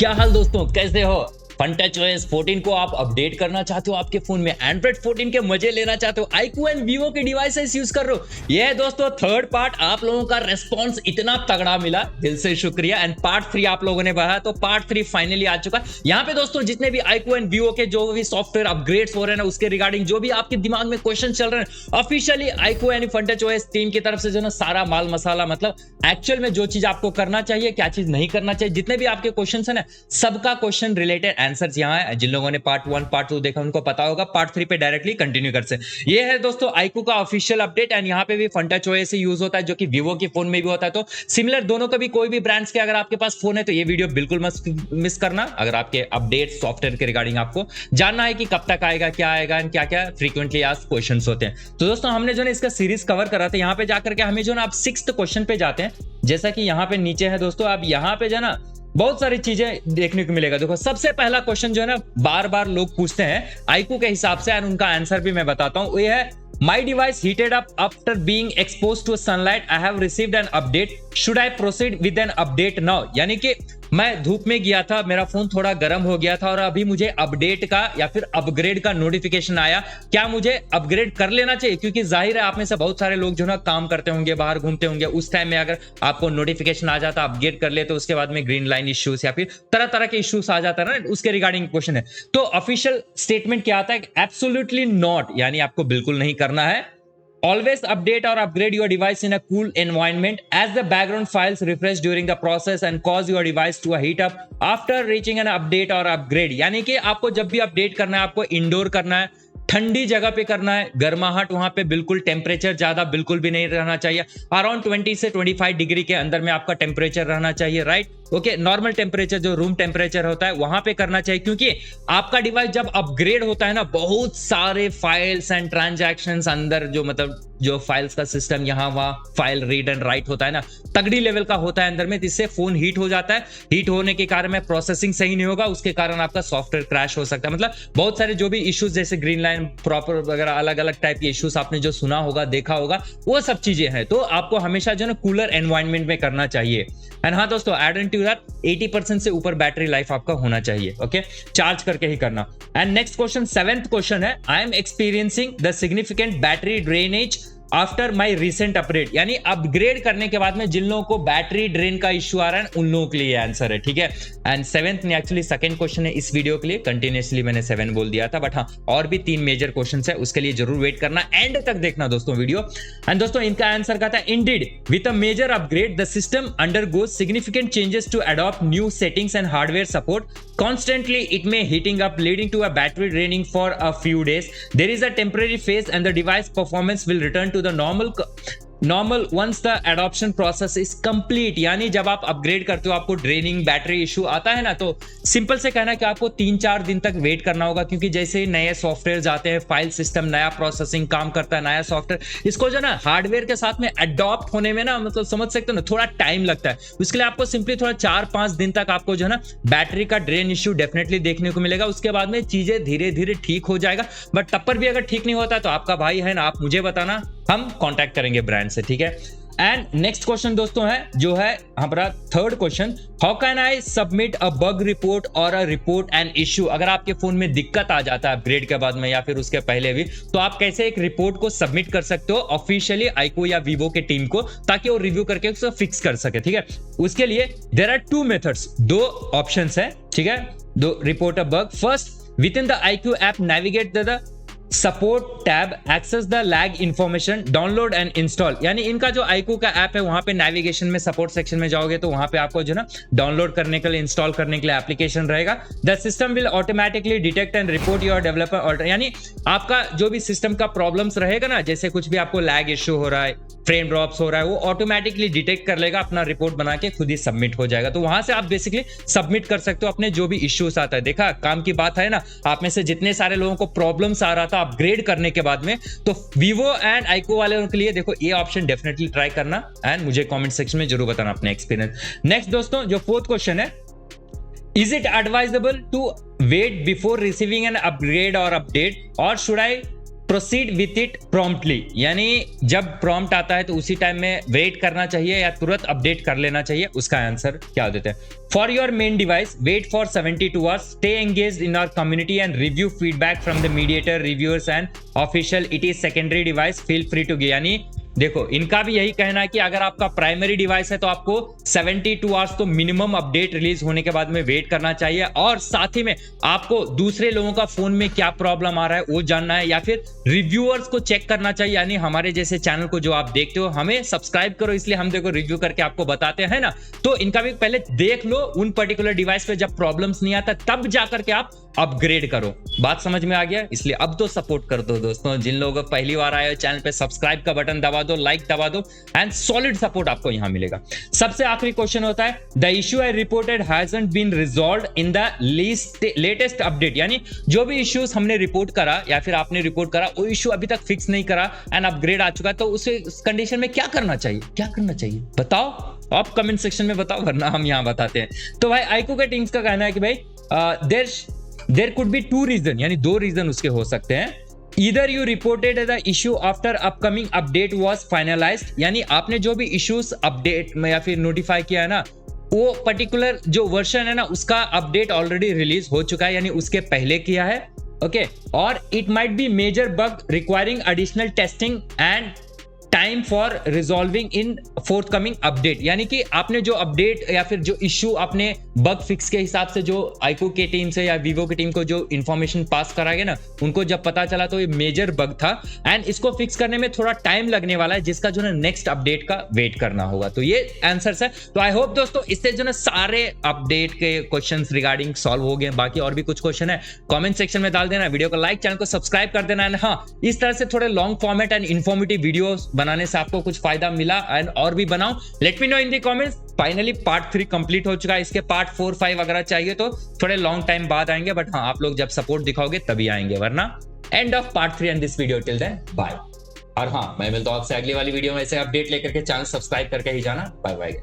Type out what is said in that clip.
क्या हाल दोस्तों, कैसे हो? फनटच OS 14 को आप अपडेट करना चाहते हो आपके फोन में, एंड्रॉइड 14 के मजे लेना चाहते हो, iQOO एंड Vivo के डिवाइसेस यूज कर रहे हो। ये है दोस्तों थर्ड पार्ट। आप लोगों का रेस्पॉन्स इतना तगड़ा मिला, दिल से शुक्रिया। एंड पार्ट 3 आप लोगों ने बढ़ा, तो पार्ट 3 फाइनली आ चुका है। यहाँ पे दोस्तों जितने भी iQOO एंड Vivo के जो भी सॉफ्टवेयर अपग्रेड्स हो रहे हैं ना, उसके रिगार्डिंग जो भी आपके दिमाग में क्वेश्चन चल रहे हैं, ऑफिशियली iQOO यानी फनटच OS टीम की तरफ से जो ना सारा माल मसाला, मतलब एक्चुअल में जो चीज आपको करना चाहिए, क्या चीज नहीं करना चाहिए, जितने भी आपके क्वेश्चन है ना, सबका क्वेश्चन रिलेटेड आंसर्स यहाँ है। जिन लोगों ने पार्ट 1 पार्ट 2 देखा उनको पता होगा, पार्ट 3 पे डायरेक्टली कंटिन्यू कर सकते। ये है दोस्तों iQOO का ऑफिशियल अपडेट। एंड यहाँ पे भी फनटच OS से यूज होता है, जो कि Vivo के फोन में भी होता है। तो सिमिलर दोनों का भी कोई भी ब्रांड्स के अगर आपके पास फोन है तो ये वीडियो बिल्कुल मत मिस करना। अगर आपके अपडेट सॉफ्टवेयर के रिगार्डिंग आपको जानना है कि कब तक आएगा, क्या आएगा एंड क्या क्या फ्रीक्वेंटली आस्क्ड क्वेश्चंस होते हैं, तो दोस्तों हमने जो है इसका सीरीज कवर करा था। यहाँ पे जाकर के हमें जो ना आप 6th क्वेश्चन पे जाते हैं, जैसा कि यहाँ पे नीचे है दोस्तों। आप यहाँ पे जो ना बहुत सारी चीजें देखने को मिलेगा। देखो सबसे पहला क्वेश्चन जो है ना बार बार लोग पूछते हैं iQOO के हिसाब से, और उनका आंसर भी मैं बताता हूं। ये है My device heated up after being exposed to sunlight. I have received an update. Should I proceed with an update now? यानी कि मैं धूप में गया था, मेरा फोन थोड़ा गर्म हो गया था और अभी मुझे अपडेट का या फिर अपग्रेड का नोटिफिकेशन आया। क्या मुझे अपग्रेड कर लेना चाहिए? क्योंकि जाहिर है आप में से बहुत सारे लोग जो ना काम करते होंगे, बाहर घूमते होंगे, उस टाइम में अगर आपको नोटिफिकेशन आ जाता, अपग्रेड कर ले, तो उसके बाद में ग्रीन लाइन इश्यूज या फिर तरह तरह के इश्यूज आ जाता है ना, उसके रिगार्डिंग क्वेश्चन है। तो ऑफिशियल स्टेटमेंट क्या आता है? एब्सोल्युटली नॉट, यानी आपको बिल्कुल नहीं करना है। Always update or upgrade your device in a cool environment as the background files refresh during the process and cause your device to heat up after reaching an update or upgrade। यानी कि आपको जब भी update करना है, आपको indoor करना है, ठंडी जगह पे करना है, गर्माहट वहां पे बिल्कुल, टेम्परेचर ज्यादा बिल्कुल भी नहीं रहना चाहिए। अराउंड 20 से 25 डिग्री के अंदर में आपका टेम्परेचर रहना चाहिए, राइट? ओके, नॉर्मल टेम्परेचर जो रूम टेम्परेचर होता है वहां पे करना चाहिए, क्योंकि आपका डिवाइस जब अपग्रेड होता है ना, बहुत सारे फाइल्स एंड ट्रांजैक्शंस अंदर, जो मतलब जो फाइल्स का सिस्टम यहाँ वहां फाइल रीड एंड राइट होता है ना, तगड़ी लेवल का होता है अंदर में, जिससे फोन हीट हो जाता है। हीट होने के कारण में प्रोसेसिंग सही नहीं होगा, उसके कारण आपका सॉफ्टवेयर क्रैश हो सकता है। मतलब बहुत सारे जो भी इश्यूज, जैसे ग्रीन लाइन प्रॉपर वगैरह, अलग अलग टाइप के इश्यूज आपने जो सुना होगा, देखा होगा, वो सब चीजें हैं। तो आपको हमेशा जो ना कूलर एनवायरनमेंट में करना चाहिए। एंड हाँ दोस्तों, एड एंड टू दैट 80% से ऊपर बैटरी लाइफ आपका होना चाहिए, ओके, चार्ज करके ही करना। And next question, 7th question है, I am experiencing the significant battery drainage after my recent upgrade. यानी अपग्रेड करने के बाद में जिन लोगों को बैटरी ड्रेन का इश्यू आ रहा है, उन लोगों के लिए आंसर है, ठीक है। एंड 7th ने एक्चुअली सेकंड क्वेश्चन है इस वीडियो के लिए, कंटिन्यूअसली मैंने 7 बोल दिया था, बट हाँ और भी 3 मेजर क्वेश्चन है, उसके लिए जरूर वेट करना, एंड तक देखना दोस्तों वीडियो। एंड दोस्तों इनका आंसर कहता है, indeed with a major upgrade the system undergoes significant changes to adopt new settings and hardware support constantly it may heating up leading to a battery draining for a few days. There is a temporary phase and the device performance will return to the normal once the adoption process is complete। यानी जब आप upgrade करते हो, आपको draining battery issue आता है ना, तो सिंपल से कहना कि आपको 3-4 दिन तक वेट करना होगा, क्योंकि जैसे ही नए सॉफ्टवेयर आते हैं, फाइल सिस्टम नया प्रोसेसिंग काम करता है, नया सॉफ्टवेयर, इसको जो ना हार्डवेयर के साथ में अडॉप्ट होने में ना, मतलब समझ सकते हो ना, थोड़ा टाइम लगता है। उसके लिए आपको सिंपली थोड़ा 4-5 दिन तक आपको जो है ना बैटरी का ड्रेन इश्यू डेफिनेटली देखने को मिलेगा। उसके बाद में चीजें धीरे धीरे ठीक हो जाएगा, बट तब पर भी अगर ठीक नहीं होता तो आपका भाई है ना, आप मुझे बताना, हम कांटेक्ट करेंगे ब्रांड से, ठीक है। एंड नेक्स्ट क्वेश्चन दोस्तों है, जो है हमारा 3rd question, how can I submit a bug report और अ रिपोर्ट एन इश्यू। अगर आपके फोन में दिक्कत आ जाता है अपग्रेड के बाद में या फिर उसके पहले भी, तो आप कैसे एक रिपोर्ट को सबमिट कर सकते हो ऑफिशियली iQOO या Vivo के टीम को, ताकि वो रिव्यू करके उसको फिक्स कर सके, ठीक है। उसके लिए देयर आर 2 मेथड्स, 2 ऑप्शंस है, ठीक है, 2 report a bug. First, within the iQOO app navigate the support tab, access the lag information, download and install. यानी इनका जो iQOO का ऐप है, वहां पे नेविगेशन में सपोर्ट सेक्शन में जाओगे तो वहां पे आपको जो ना डाउनलोड करने के लिए, इंस्टॉल करने के लिए एप्लीकेशन रहेगा। The system will automatically detect and report your developer. यानी आपका जो भी सिस्टम का प्रॉब्लम्स रहेगा ना, जैसे कुछ भी आपको लैग इश्यू हो रहा है, फ्रेम ड्रॉप्स हो रहा है, वो ऑटोमेटिकली डिटेक्ट कर लेगा, अपना रिपोर्ट बना के खुद ही सबमिट हो जाएगा। तो वहां से आप बेसिकली सबमिट कर सकते हो अपने जो भी इश्यूज आता है। देखा, काम की बात है ना। आप में से जितने सारे लोगों को प्रॉब्लम्स आ रहा था अपग्रेड करने के बाद में, तो Vivo एंड iQOO वाले के लिए देखो ये ऑप्शन डेफिनेटली ट्राई करना, एंड मुझे कमेंट सेक्शन में जरूर बताना अपने एक्सपीरियंस। नेक्स्ट दोस्तों, जो 4th क्वेश्चन है, is it advisable to wait before receiving an upgrade और अपडेट, और should I proceed with it promptly, यानी जब प्रॉम्प्ट आता है तो उसी टाइम में वेट करना चाहिए या तुरंत अपडेट कर लेना चाहिए। उसका आंसर क्या देते हैं? For your main device wait for 72 hours, stay engaged in our community and review feedback from the mediator, reviewers and official, it is secondary device, feel free to give. यानी देखो इनका भी यही कहना है कि अगर आपका प्राइमरी डिवाइस है तो आपको 72 आवर्स तो मिनिमम अपडेट रिलीज होने के बाद में वेट करना चाहिए, और साथ ही में आपको दूसरे लोगों का फोन में क्या प्रॉब्लम आ रहा है वो जानना है, या फिर रिव्यूअर्स को चेक करना चाहिए। यानी हमारे जैसे चैनल को जो आप देखते हो, हमें सब्सक्राइब करो, इसलिए हम देखो रिव्यू करके आपको बताते हैं ना। तो इनका भी पहले देख लो, उन पर्टिकुलर डिवाइस पे जब प्रॉब्लम्स नहीं आता तब जाकर के आप अपग्रेड करो। बात समझ में आ गया? इसलिए अब तो सपोर्ट कर दो दोस्तों। जिन लोगों को पहली बार आए हो चैनल पे, सब्सक्राइब का बटन दबा दो, लाइक दबा दो, एंड सॉलिड सपोर्ट आपको यहां मिलेगा। सबसे आखिरी क्वेश्चन होता है, the issue I reported hasn't been resolved in the latest update. यानी जो भी इश्यूज हमने रिपोर्ट करा या फिर आपने रिपोर्ट करा, वो इश्यू अभी तक फिक्स नहीं करा एंड अपग्रेड आ चुका है, तो उस कंडीशन में क्या करना चाहिए? क्या करना चाहिए बताओ? आप कमेंट सेक्शन में बताओ, वरना हम यहां बताते हैं। तो भाई iQOO के टीम्स का कहना है कि भाई देयर कुड बी 2 रीजन, यानी 2 रीजन उसके हो सकते हैं। Either you reported the issue after upcoming update was finalized, यानी आपने जो भी इश्यूज अपडेट में या फिर नोटिफाई किया है ना, वो पर्टिकुलर जो वर्जन है ना उसका अपडेट ऑलरेडी रिलीज हो चुका है, यानी उसके पहले किया है। ओके, और it might be major bug requiring additional testing and time for resolving in forthcoming update. यानी कि आपने जो अपडेट या फिर जो इश्यू आपने बग फिक्स के हिसाब से जो iQOO के टीम से या वीवो की टीम को जो इंफॉर्मेशन पास कराएंगे ना, उनको जब पता चला तो ये मेजर बग था एंड इसको फिक्स करने में थोड़ा टाइम लगने वाला है, जिसका जो है नेक्स्ट अपडेट का वेट करना होगा। तो ये आंसर्स है। तो आई होप दोस्तों इससे जो है सारे अपडेट के क्वेश्चंस रिगार्डिंग सॉल्व हो गए। बाकी और भी कुछ क्वेश्चन है कमेंट सेक्शन में डाल देना, वीडियो को लाइक, चैनल को सब्सक्राइब कर देना। एंड हाँ, इस तरह से थोड़े long format and informative videos बनाने से आपको कुछ फायदा मिला एंड और भी बनाओ, let me know in the comments. Finally part 3 complete हो चुका है, इसके पार्ट 4, 5 अगर चाहिए तो थोड़े लॉन्ग टाइम बाद आएंगे, बट हाँ आप लोग जब सपोर्ट दिखाओगे तभी आएंगे, वरना end of part 3 end this video. Till then bye. और हाँ, मैं मिलता हूं आपसे अगली वाली वीडियो में ऐसे अपडेट लेकर के। चैनल सब्सक्राइब करके ही जाना। Bye bye.